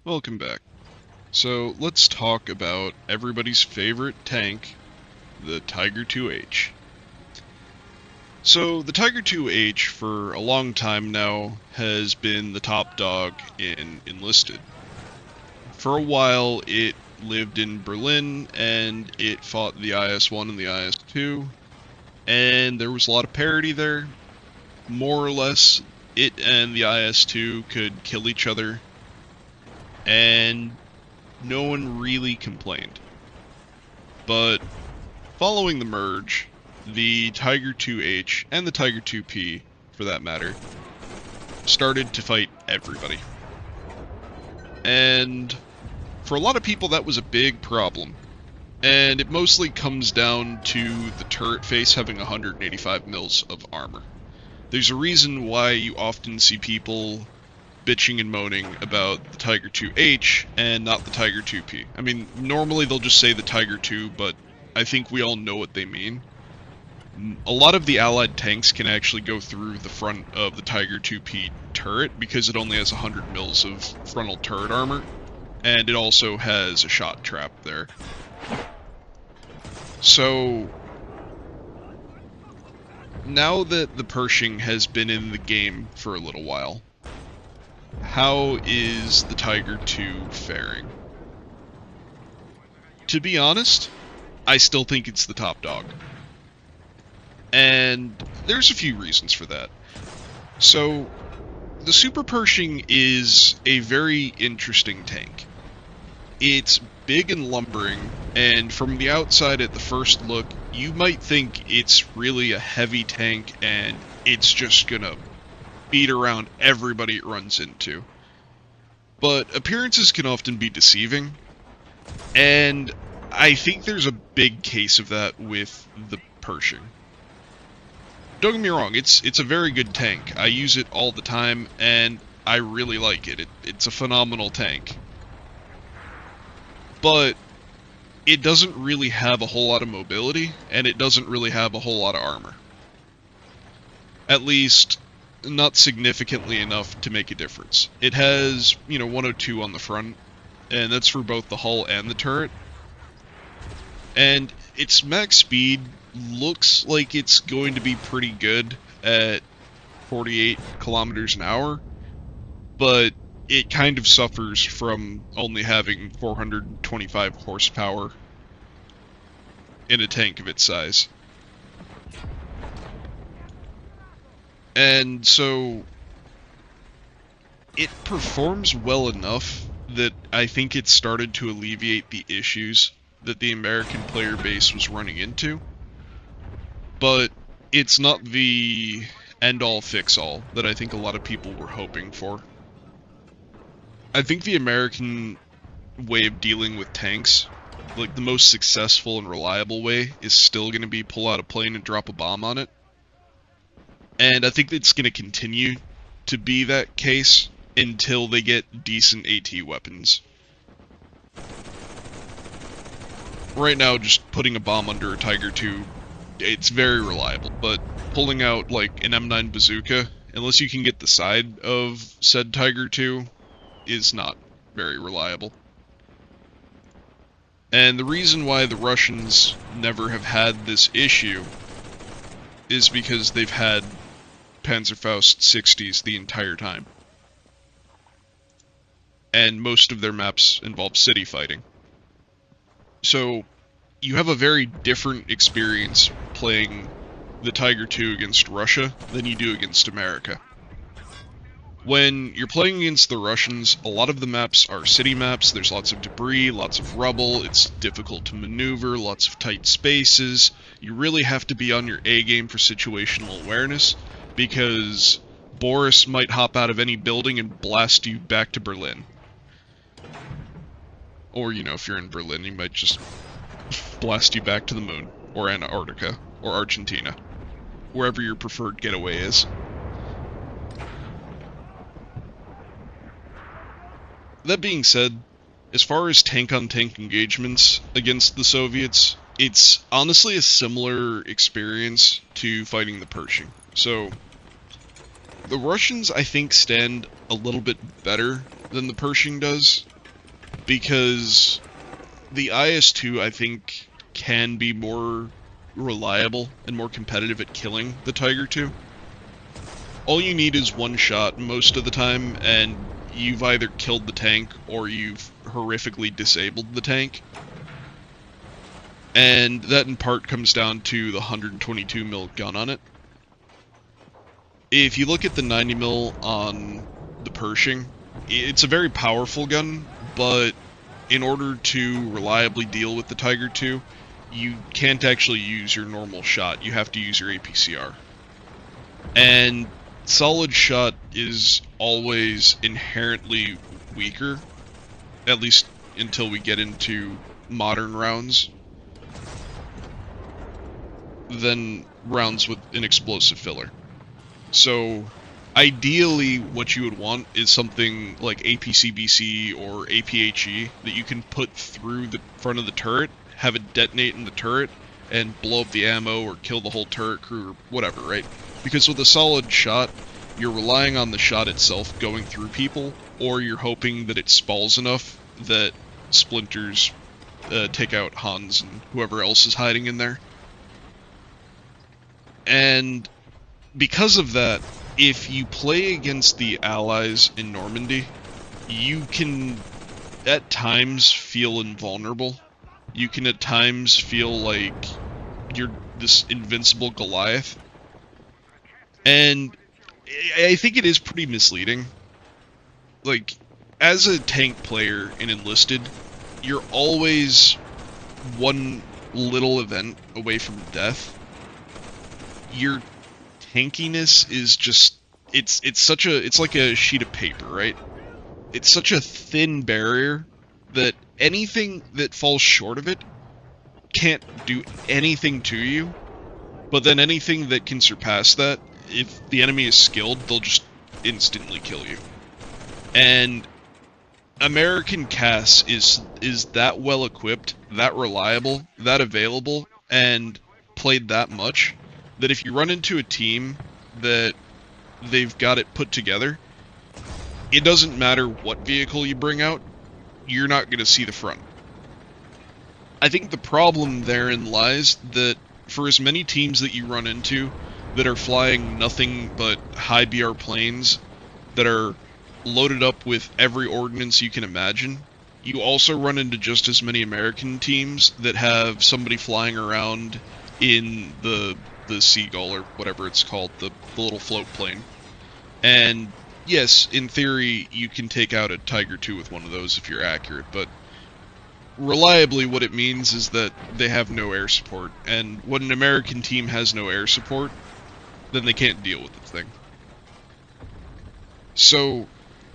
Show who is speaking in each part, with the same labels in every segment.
Speaker 1: Welcome back. So let's talk about everybody's favorite tank, the Tiger 2H. So the Tiger 2H for a long time now has been the top dog in Enlisted. For a while it lived in Berlin and it fought the IS-1 and the IS-2, and there was a lot of parity there. More or less, it and the IS-2 could kill each other, and no one really complained. But following the merge, the Tiger 2H, and the Tiger 2P, for that matter, started to fight everybody. And for a lot of people that was a big problem. And it mostly comes down to the turret face having 185 mils of armor. There's a reason why you often see people bitching and moaning about the Tiger 2H and not the Tiger 2P. I mean, normally they'll just say the Tiger 2, but I think we all know what they mean. A lot of the allied tanks can actually go through the front of the Tiger 2P turret because it only has 100 mils of frontal turret armor, and it also has a shot trap there. So now that the Pershing has been in the game for a little while, how is the Tiger 2 faring? To be honest, I still think it's the top dog. And there's a few reasons for that. So, the Super Pershing is a very interesting tank. It's big and lumbering, and from the outside at the first look, you might think it's really a heavy tank and it's just gonna beat around everybody it runs into. But appearances can often be deceiving, and I think there's a big case of that with the Pershing. Don't get me wrong, it's a very good tank. I use it all the time, and I really like it. It's a phenomenal tank. But it doesn't really have a whole lot of mobility, and it doesn't really have a whole lot of armor. At least, not significantly enough to make a difference. It has, 102 on the front, and that's for both the hull and the turret. And its max speed looks like it's going to be pretty good at 48 kilometers an hour, but it kind of suffers from only having 425 horsepower in a tank of its size. And so it performs well enough that I think it started to alleviate the issues that the American player base was running into. But it's not the end-all fix-all that I think a lot of people were hoping for. I think the American way of dealing with tanks, like the most successful and reliable way, is still going to be pull out a plane and drop a bomb on it. And I think it's going to continue to be that case until they get decent AT weapons. Right now, just putting a bomb under a Tiger 2, it's very reliable, but pulling out like an M9 bazooka, unless you can get the side of said Tiger 2, is not very reliable. And the reason why the Russians never have had this issue is because they've had Panzerfaust 60s the entire time. And most of their maps involve city fighting. So, you have a very different experience playing the Tiger 2 against Russia than you do against America. When you're playing against the Russians, a lot of the maps are city maps, there's lots of debris, lots of rubble, it's difficult to maneuver, lots of tight spaces. You really have to be on your A game for situational awareness, because Boris might hop out of any building and blast you back to Berlin. Or, if you're in Berlin, he might just blast you back to the moon, or Antarctica, or Argentina, wherever your preferred getaway is. That being said, as far as tank-on-tank engagements against the Soviets, it's honestly a similar experience to fighting the Pershing. So, the Russians, I think, stand a little bit better than the Pershing does, because the IS-2, I think, can be more reliable and more competitive at killing the Tiger II. All you need is one shot most of the time, and you've either killed the tank or you've horrifically disabled the tank. And that in part comes down to the 122 mil gun on it. If you look at the 90 mil on the Pershing, it's a very powerful gun, but in order to reliably deal with the Tiger II, you can't actually use your normal shot. You have to use your APCR. And solid shot is always inherently weaker, at least until we get into modern rounds, than rounds with an explosive filler. So ideally what you would want is something like APCBC or APHE that you can put through the front of the turret, have it detonate in the turret, and blow up the ammo or kill the whole turret crew or whatever, right? Because with a solid shot, you're relying on the shot itself going through people, or you're hoping that it spalls enough that splinters take out Hans and whoever else is hiding in there. And because of that, if you play against the Allies in Normandy, you can at times feel invulnerable. You can at times feel like you're this invincible Goliath. And I think it is pretty misleading. Like, as a tank player in Enlisted, you're always one little event away from death. Your tankiness is just, it's like a sheet of paper, right? It's such a thin barrier that anything that falls short of it can't do anything to you, but then anything that can surpass that, if the enemy is skilled, they'll just instantly kill you. And American CAS is that well equipped, that reliable, that available, and played that much, that if you run into a team that they've got it put together, it doesn't matter what vehicle you bring out, you're not going to see the front. I think the problem therein lies that for as many teams that you run into that are flying nothing but high BR planes that are loaded up with every ordnance you can imagine, you also run into just as many American teams that have somebody flying around in the Seagull or whatever it's called, the little float plane. And yes, in theory, you can take out a Tiger II with one of those if you're accurate, but reliably what it means is that they have no air support, and when an American team has no air support, then they can't deal with the thing. So,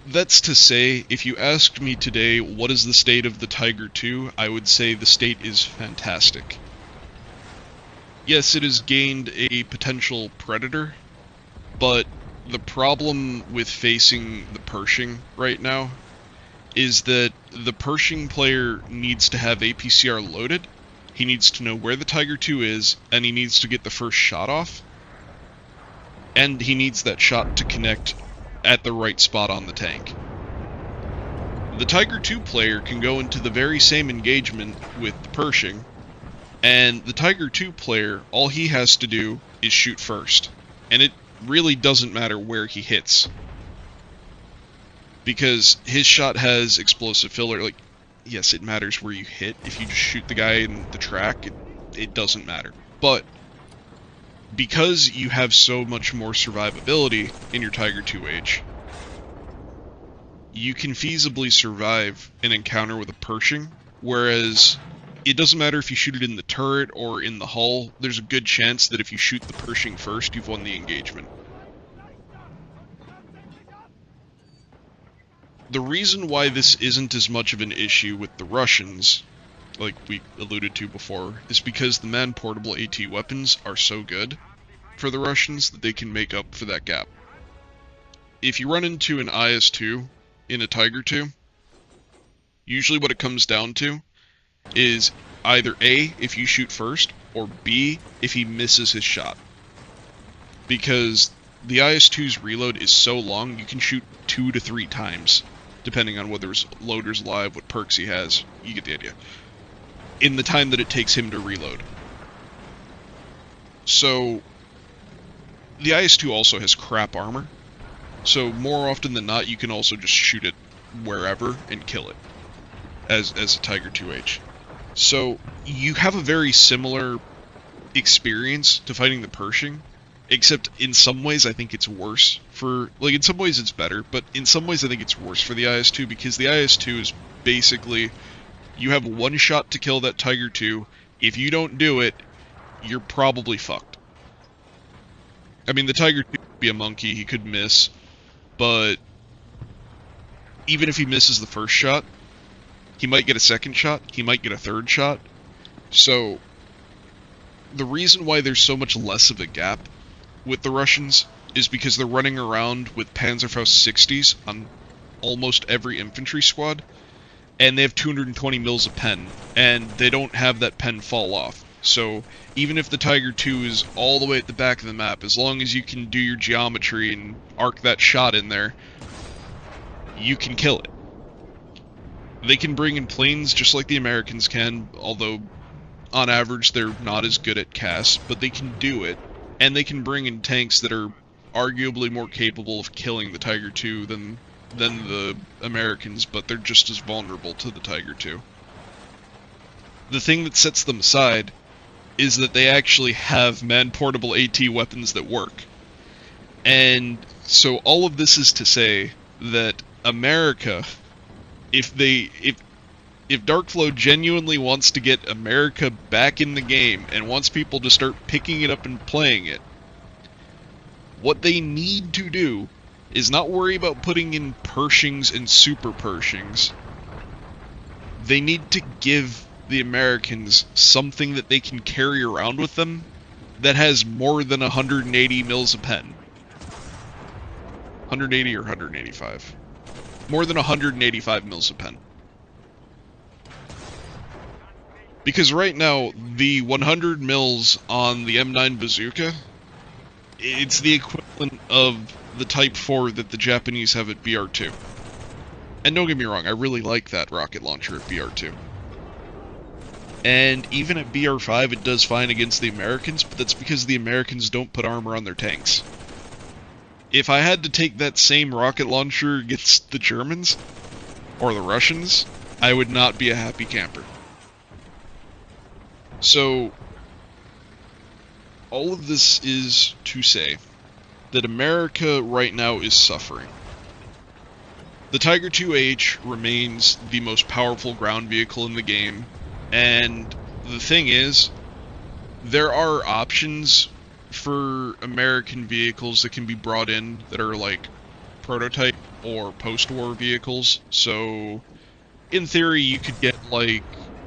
Speaker 1: that's to say, if you asked me today what is the state of the Tiger II, I would say the state is fantastic. Yes, it has gained a potential predator, but the problem with facing the Pershing right now is that the Pershing player needs to have APCR loaded, he needs to know where the Tiger II is, and he needs to get the first shot off, and he needs that shot to connect at the right spot on the tank. The Tiger II player can go into the very same engagement with the Pershing, and the Tiger II player, all he has to do is shoot first, and it really doesn't matter where he hits, because his shot has explosive filler. Like, yes, it matters where you hit. If you just shoot the guy in the track, it doesn't matter. But because you have so much more survivability in your Tiger IIH, you can feasibly survive an encounter with a Pershing, whereas it doesn't matter if you shoot it in the turret or in the hull, there's a good chance that if you shoot the Pershing first, you've won the engagement. The reason why this isn't as much of an issue with the Russians, like we alluded to before, is because the man-portable AT weapons are so good for the Russians that they can make up for that gap. If you run into an IS-2 in a Tiger II, usually what it comes down to is either A, if you shoot first, or B, if he misses his shot. Because the IS-2's reload is so long, you can shoot 2 to 3 times. depending on whether his loader's alive, what perks he has. You get the idea. In the time that it takes him to reload. So, the IS-2 also has crap armor. So, more often than not, you can also just shoot it wherever and kill it. As a Tiger 2H. So, you have a very similar experience to fighting the Pershing, except in some ways I think it's worse for, like, in some ways it's better, but in some ways I think it's worse for the IS-2, because the IS-2 is basically, you have one shot to kill that Tiger 2, if you don't do it, you're probably fucked. I mean, the Tiger 2 could be a monkey, he could miss, but even if he misses the first shot, he might get a second shot, he might get a third shot, so the reason why there's so much less of a gap with the Russians is because they're running around with Panzerfaust 60s on almost every infantry squad, and they have 220 mils of pen, and they don't have that pen fall off. So even if the Tiger 2 is all the way at the back of the map, as long as you can do your geometry and arc that shot in there, you can kill it. They can bring in planes just like the Americans can, although on average they're not as good at CAS, but they can do it, and they can bring in tanks that are arguably more capable of killing the Tiger 2 than the Americans, but they're just as vulnerable to the Tiger 2. The thing that sets them aside is that they actually have man-portable AT weapons that work. And so all of this is to say that America, if Darkflow genuinely wants to get America back in the game and wants people to start picking it up and playing it, what they need to do is not worry about putting in Pershings and Super Pershings. They need to give the Americans something that they can carry around with them that has more than 180 mils of pen. 180 or 185. More than 185 mils of pen. Because right now, the 100 mils on the M9 bazooka, it's the equivalent of the Type 4 that the Japanese have at BR2. And don't get me wrong, I really like that rocket launcher at BR2. And even at BR5 it does fine against the Americans, but that's because the Americans don't put armor on their tanks. If I had to take that same rocket launcher against the Germans, or the Russians, I would not be a happy camper. So, all of this is to say that America right now is suffering. The Tiger 2H remains the most powerful ground vehicle in the game, and the thing is, there are options for American vehicles that can be brought in that are like prototype or post-war vehicles. So, in theory, you could get like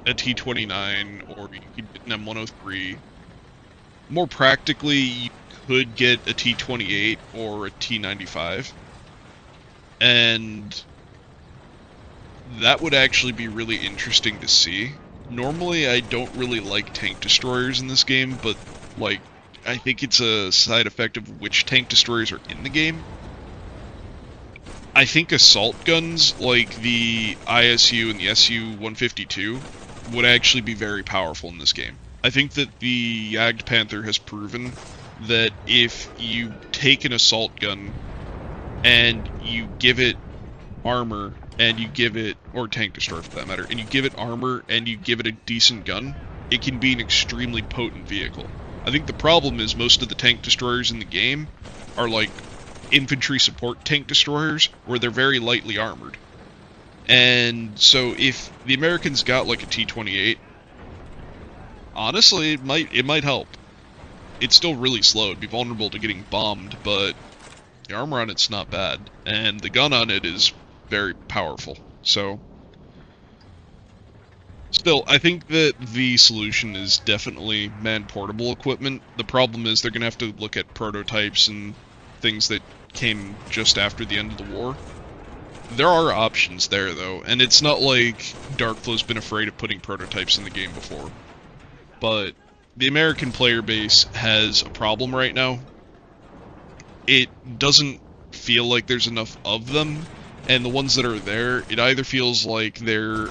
Speaker 1: a T-29 or you could get an M103. More practically, you could get a T-28 or a T-95. And that would actually be really interesting to see. Normally, I don't really like tank destroyers in this game, but, like, I think it's a side effect of which tank destroyers are in the game. I think assault guns, like the ISU and the SU-152, would actually be very powerful in this game. I think that the Jagd Panther has proven that if you take an assault gun and you give it armor, and you give it, or tank destroyer for that matter, and you give it armor and you give it a decent gun, it can be an extremely potent vehicle. I think the problem is most of the tank destroyers in the game are like infantry support tank destroyers, where they're very lightly armored. And so if the Americans got like a T-28, honestly, it might help. It's still really slow, it'd be vulnerable to getting bombed, but the armor on it's not bad, and the gun on it is very powerful. So, still, I think that the solution is definitely man-portable equipment. The problem is they're going to have to look at prototypes and things that came just after the end of the war. There are options there, though, and it's not like Darkflow's been afraid of putting prototypes in the game before. But the American player base has a problem right now. It doesn't feel like there's enough of them, And the ones that are there, it either feels like they're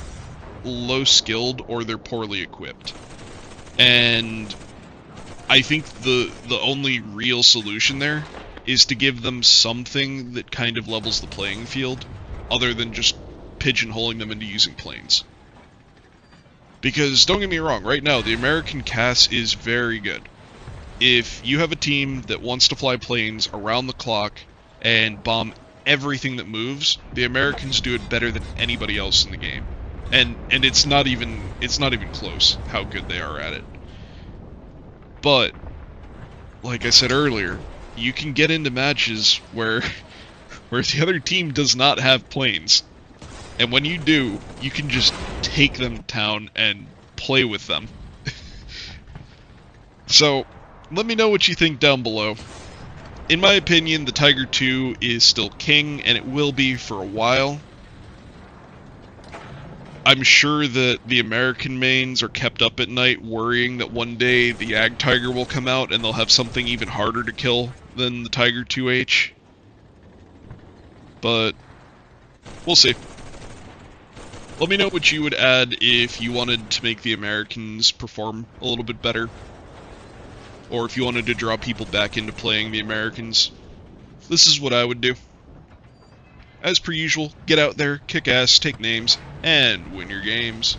Speaker 1: low skilled or they're poorly equipped. And I think the only real solution there is to give them something that kind of levels the playing field, other than just pigeonholing them into using planes. Because, don't get me wrong, right now, the American CAS is very good. If you have a team that wants to fly planes around the clock and bomb everything that moves, the Americans do it better than anybody else in the game. And it's not even close how good they are at it. But like I said earlier, you can get into matches where the other team does not have planes. And when you do, you can just take them to town and play with them. So, let me know what you think down below. In my opinion, the Tiger II is still king, and it will be for a while. I'm sure that the American mains are kept up at night worrying that one day the Ag Tiger will come out and they'll have something even harder to kill than the Tiger 2H. But we'll see. Let me know what you would add if you wanted to make the Americans perform a little bit better. Or if you wanted to draw people back into playing the Americans. This is what I would do. As per usual, get out there, kick ass, take names, and win your games.